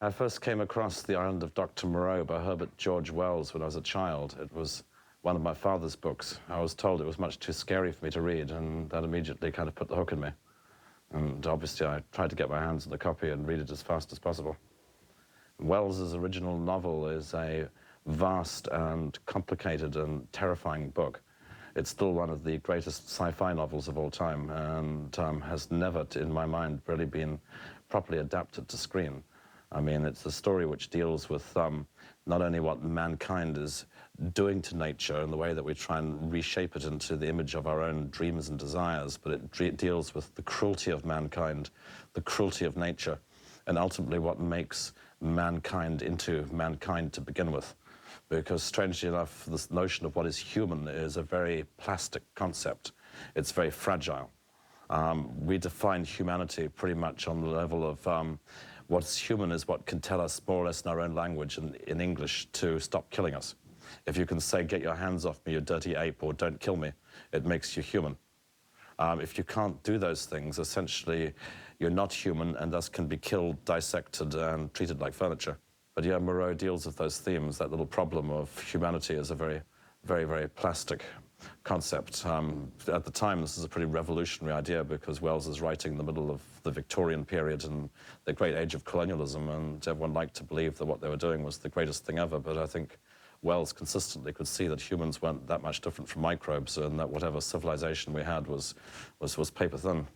I first came across The Island of Dr. Moreau by Herbert George Wells when I was a child. It was one of my father's books. I was told it was much too scary for me to read, and that immediately kind of put the hook in me. And obviously I tried to get my hands on the copy and read it as fast as possible. Wells's original novel is a vast and complicated and terrifying book. It's still one of the greatest sci-fi novels of all time, and has never, in my mind, really been properly adapted to screen. I mean, it's a story which deals with not only what mankind is doing to nature and the way that we try and reshape it into the image of our own dreams and desires, but it deals with the cruelty of mankind, the cruelty of nature, and ultimately what makes mankind into mankind to begin with. Because strangely enough, this notion of what is human is a very plastic concept. It's very fragile. We define humanity pretty much on the level of what's human is what can tell us more or less in our own language, in English, to stop killing us. If you can say, get your hands off me, you dirty ape, or don't kill me, it makes you human. If you can't do those things, essentially, you're not human and thus can be killed, dissected, and treated like furniture. But yeah, Moreau deals with those themes. That little problem of humanity is a very, very, very plastic concept. At the time, this is a pretty revolutionary idea because Wells is writing in the middle of the Victorian period and the great age of colonialism, and everyone liked to believe that what they were doing was the greatest thing ever. But I think Wells consistently could see that humans weren't that much different from microbes, and that whatever civilization we had was paper thin.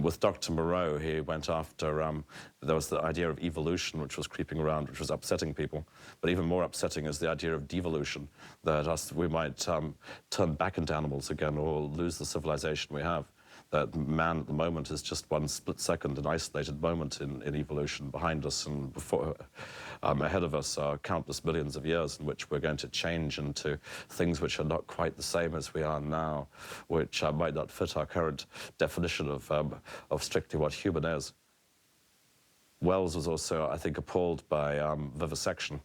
With Dr. Moreau, he went after, there was the idea of evolution, which was creeping around, which was upsetting people. But even more upsetting is the idea of devolution, that we might turn back into animals again or lose the civilization we have. That man at the moment is just one split second, an isolated moment in evolution. Behind us and ahead of us are countless millions of years in which we're going to change into things which are not quite the same as we are now, which might not fit our current definition of strictly what human is. Wells was also, I think, appalled by vivisection.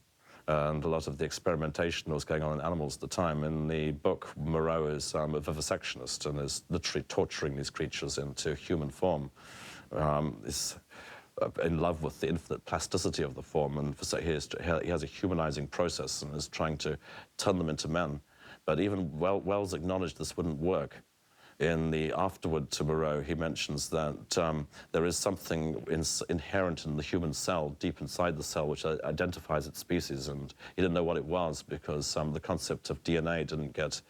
And a lot of the experimentation that was going on in animals at the time. In the book, Moreau is a vivisectionist and is literally torturing these creatures into human form. Is in love with the infinite plasticity of the form, and he has a humanizing process and is trying to turn them into men. But even Wells acknowledged this wouldn't work. In the afterword to Moreau, he mentions that there is something inherent in the human cell, deep inside the cell, which identifies its species, and he didn't know what it was because the concept of DNA didn't get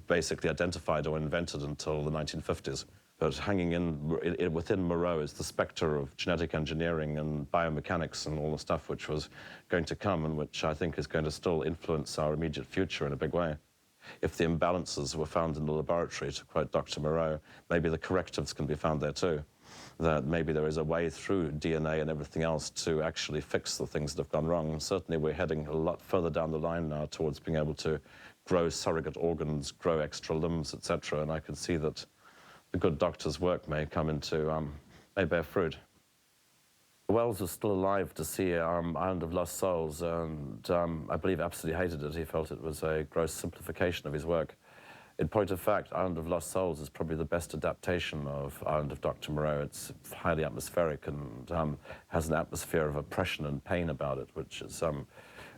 basically identified or invented until the 1950s. But hanging within Moreau is the specter of genetic engineering and biomechanics and all the stuff which was going to come and which I think is going to still influence our immediate future in a big way. If the imbalances were found in the laboratory, to quote Dr. Moreau, maybe the correctives can be found there too. That maybe there is a way through DNA and everything else to actually fix the things that have gone wrong. And certainly we're heading a lot further down the line now towards being able to grow surrogate organs, grow extra limbs, etc. And I can see that the good doctor's work may come into, may bear fruit. Wells was still alive to see Island of Lost Souls, and I believe absolutely hated it. He felt it was a gross simplification of his work. In point of fact, Island of Lost Souls is probably the best adaptation of Island of Dr. Moreau. It's highly atmospheric and has an atmosphere of oppression and pain about it, which is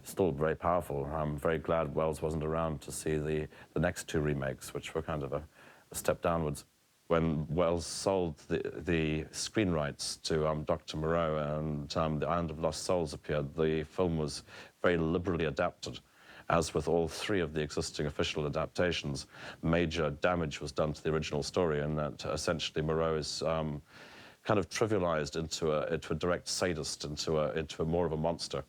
still very powerful. I'm very glad Wells wasn't around to see the next two remakes, which were kind of a step downwards. When Wells sold the screen rights to Dr. Moreau and The Island of Lost Souls appeared, the film was very liberally adapted. As with all three of the existing official adaptations, major damage was done to the original story, and that essentially Moreau is kind of trivialized into a direct sadist, into a more of a monster.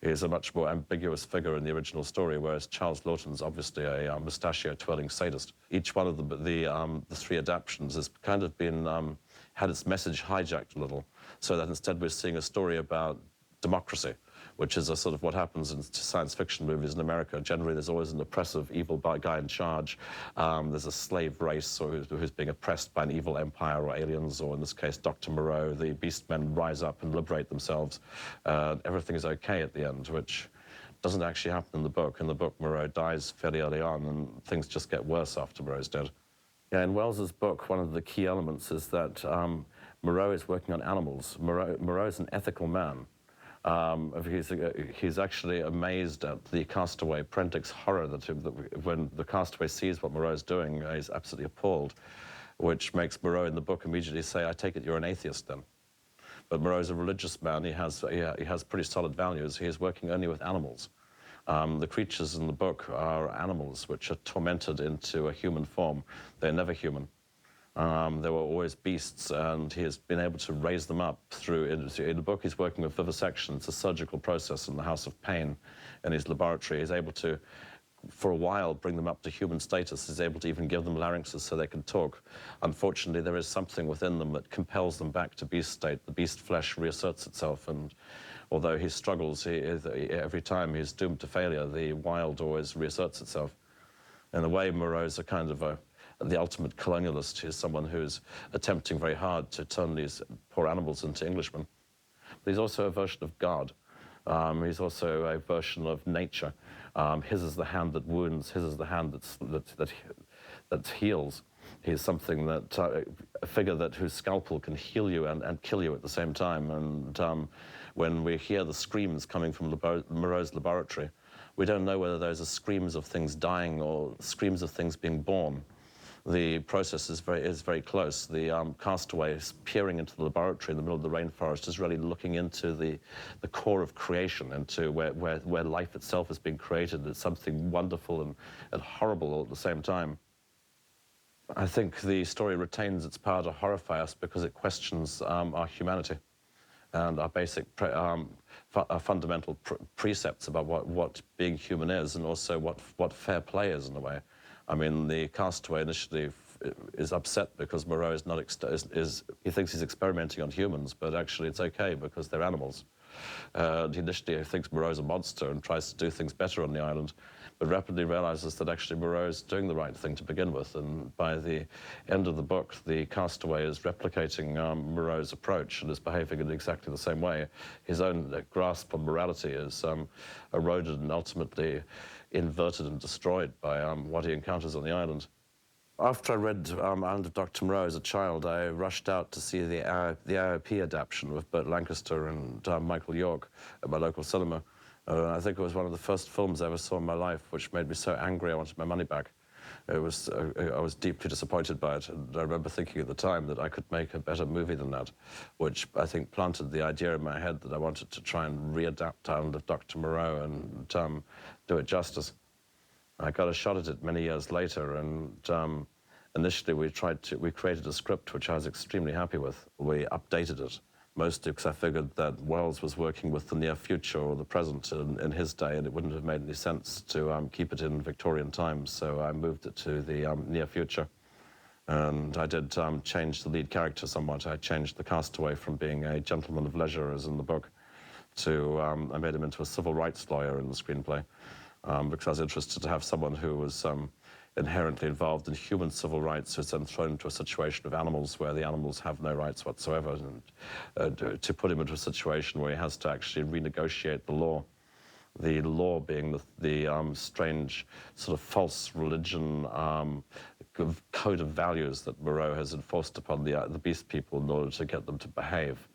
He's a much more ambiguous figure in the original story, whereas Charles Laughton's obviously a mustachio-twirling sadist. Each one of the three adaptions has kind of been, had its message hijacked a little, so that instead we're seeing a story about democracy, which is a sort of what happens in science fiction movies in America. Generally, there's always an oppressive, evil guy in charge. There's a slave race who's being oppressed by an evil empire or aliens, or in this case, Dr. Moreau. The beastmen rise up and liberate themselves. Everything is okay at the end, which doesn't actually happen in the book. In the book, Moreau dies fairly early on, and things just get worse after Moreau's dead. Yeah, in Wells's book, one of the key elements is that Moreau is working on animals. Moreau is an ethical man. He's actually amazed at the castaway, Prentic's horror that when the castaway sees what Moreau's doing, he's absolutely appalled, which makes Moreau in the book immediately say, I take it you're an atheist then. But Moreau's a religious man. He has pretty solid values. He is working only with animals. The creatures in the book are animals which are tormented into a human form. They're never human. They were always beasts, and he has been able to raise them up through, in the book he's working with vivisection. It's a surgical process in the House of Pain in his laboratory. He's able to, for a while, bring them up to human status. He's able to even give them larynxes so they can talk. Unfortunately, there is something within them that compels them back to beast state. The beast flesh reasserts itself, and although he struggles, every time he's doomed to failure, the wild always reasserts itself. In a way, Moreau's a kind of the ultimate colonialist. He's someone who's attempting very hard to turn these poor animals into Englishmen. But he's also a version of God. He's also a version of nature. His is the hand that wounds. His is the hand that heals. He's something that, a figure whose scalpel can heal you and kill you at the same time. And when we hear the screams coming from Moreau's laboratory, we don't know whether those are screams of things dying or screams of things being born. The process is very close. The castaway is peering into the laboratory in the middle of the rainforest, is really looking into the core of creation, into where life itself is being created. It's something wonderful and horrible all at the same time. I think the story retains its power to horrify us because it questions our humanity and our basic fundamental precepts about what being human is, and also what fair play is in a way. I mean, the castaway initially is upset because Moreau is not, he thinks he's experimenting on humans, but actually it's okay because they're animals. He initially thinks Moreau's a monster and tries to do things better on the island, but rapidly realizes that actually Moreau's doing the right thing to begin with. And by the end of the book, the castaway is replicating Moreau's approach and is behaving in exactly the same way. His own grasp on morality is eroded and ultimately inverted and destroyed by what he encounters on the island. After I read Island of Dr. Moreau as a child, I rushed out to see the AOP adaptation with Burt Lancaster and Michael York at my local cinema. I think it was one of the first films I ever saw in my life, which made me so angry I wanted my money back. I was deeply disappointed by it, and I remember thinking at the time that I could make a better movie than that, which I think planted the idea in my head that I wanted to try and readapt Island of Dr. Moreau and do it justice. I got a shot at it many years later, and initially we created a script which I was extremely happy with. We updated it, mostly because I figured that Wells was working with the near future or the present in his day, and it wouldn't have made any sense to keep it in Victorian times, so I moved it to the near future. And I did change the lead character somewhat. I changed the castaway from being a gentleman of leisure, as in the book, to I made him into a civil rights lawyer in the screenplay, because I was interested to have someone who was inherently involved in human civil rights, who's then thrown into a situation of animals where the animals have no rights whatsoever, and to put him into a situation where he has to actually renegotiate the law being the strange sort of false religion code of values that Moreau has enforced upon the beast people in order to get them to behave.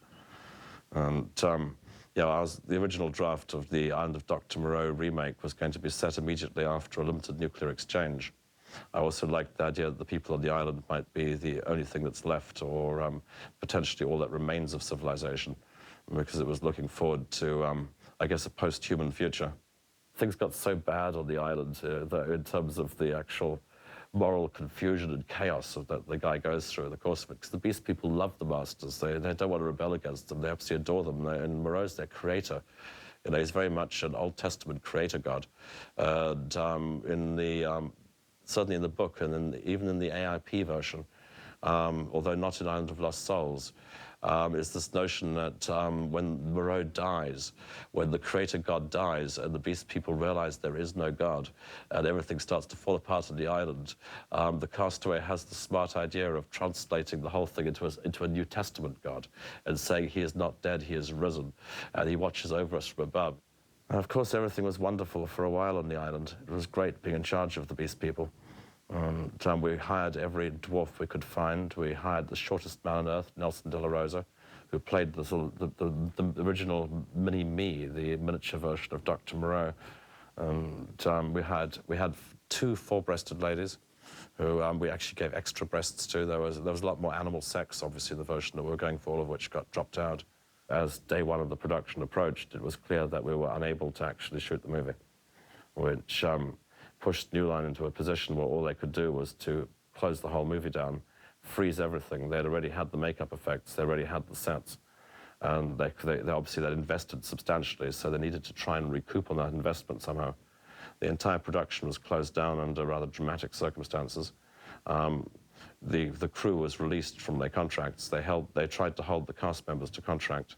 And the original draft of the Island of Dr. Moreau remake was going to be set immediately after a limited nuclear exchange. I also liked the idea that the people on the island might be the only thing that's left, or potentially all that remains of civilization, because it was looking forward to, I guess, a post-human future. Things got so bad on the island that in terms of the actual moral confusion and chaos that the guy goes through in the course of it, because the beast people love the masters. They don't want to rebel against them. They absolutely adore them. And Moreau's their creator. You know, he's very much an Old Testament creator god. And certainly in the book, and even in the AIP version, although not in Island of Lost Souls, is this notion that when Moreau dies, when the creator god dies and the beast people realize there is no god and everything starts to fall apart on the island, the castaway has the smart idea of translating the whole thing into a New Testament god and saying he is not dead, he is risen, and he watches over us from above. And of course, everything was wonderful for a while on the island. It was great being in charge of the beast people. We hired every dwarf we could find. We hired the shortest man on earth, Nelson de la Rosa, who played the, sort of, the original mini-me, the miniature version of Dr. Moreau. And we had two four-breasted ladies who we actually gave extra breasts to. There was a lot more animal sex, obviously, in the version that we were going for, all of which got dropped out. As day one of the production approached, it was clear that we were unable to actually shoot the movie, which pushed New Line into a position where all they could do was to close the whole movie down, freeze everything. They'd already had the makeup effects, they already had the sets, and they obviously they'd invested substantially, so they needed to try and recoup on that investment somehow. The entire production was closed down under rather dramatic circumstances. The crew was released from their contracts. They tried to hold the cast members to contract.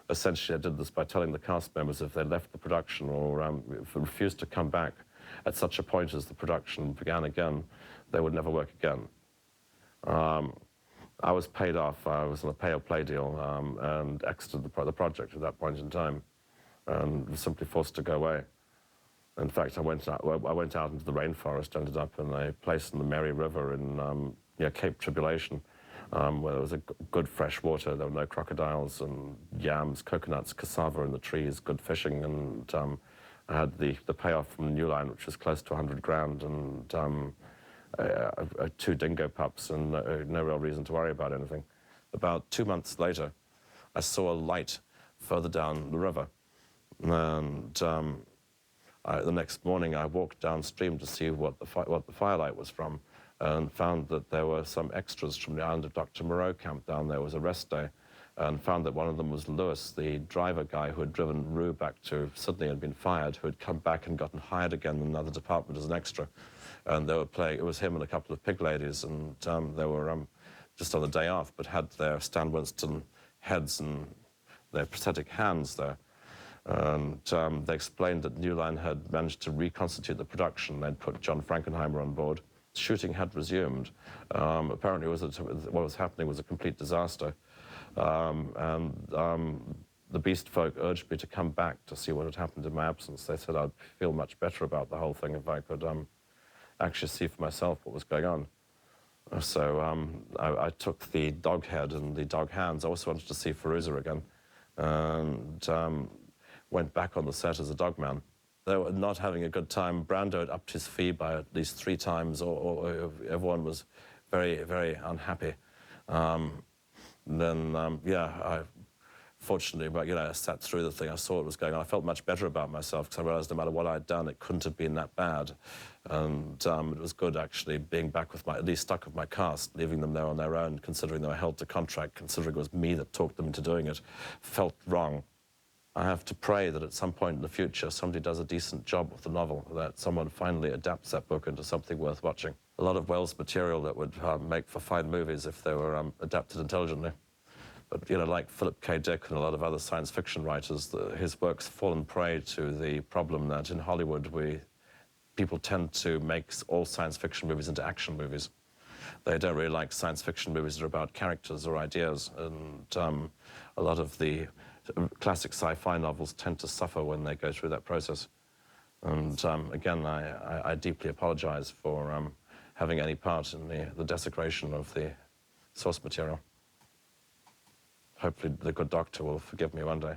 Essentially, I did this by telling the cast members if they left the production or refused to come back at such a point as the production began again, they would never work again. I was paid off. I was on a pay-or-play deal and exited the project at that point in time and was simply forced to go away. In fact, I went out into the rainforest, ended up in a place in the Mary River in near Cape Tribulation, where there was a good fresh water. There were no crocodiles and yams, coconuts, cassava in the trees, good fishing, and I had the payoff from the New Line, which was close to 100 grand, and two dingo pups, and no real reason to worry about anything. About 2 months later, I saw a light further down the river, and the next morning, I walked downstream to see what the firelight was from, and found that there were some extras from the island of Dr. Moreau camp down there. It was a rest day, and found that one of them was Lewis, the driver guy who had driven Rue back to Sydney and been fired, who had come back and gotten hired again in another department as an extra. And they were playing, it was him and a couple of pig ladies, and they were just on the day off, but had their Stan Winston heads and their prosthetic hands there. And they explained that New Line had managed to reconstitute the production. They'd put John Frankenheimer on board. Shooting had resumed. Apparently, what was happening was a complete disaster. The Beast folk urged me to come back to see what had happened in my absence. They said I'd feel much better about the whole thing if I could actually see for myself what was going on. So I took the dog head and the dog hands. I also wanted to see Firuza again. And went back on the set as a dog man. They were not having a good time. Brando had upped his fee by at least 3 times, or everyone was very, very unhappy. Fortunately, but I sat through the thing. I saw what was going on. I felt much better about myself because I realized no matter what I'd done, it couldn't have been that bad. And it was good actually being back with at least stuck with my cast, leaving them there on their own, considering they were held to contract, considering it was me that talked them into doing it. Felt wrong. I have to pray that at some point in the future somebody does a decent job with the novel, that someone finally adapts that book into something worth watching. A lot of Wells material that would make for fine movies if they were adapted intelligently. But like Philip K. Dick and a lot of other science fiction writers, his work's fallen prey to the problem that in Hollywood people tend to make all science fiction movies into action movies. They don't really like science fiction movies that are about characters or ideas, and a lot of the classic sci-fi novels tend to suffer when they go through that process. And again, I deeply apologize for having any part in the desecration of the source material. Hopefully the good doctor will forgive me one day.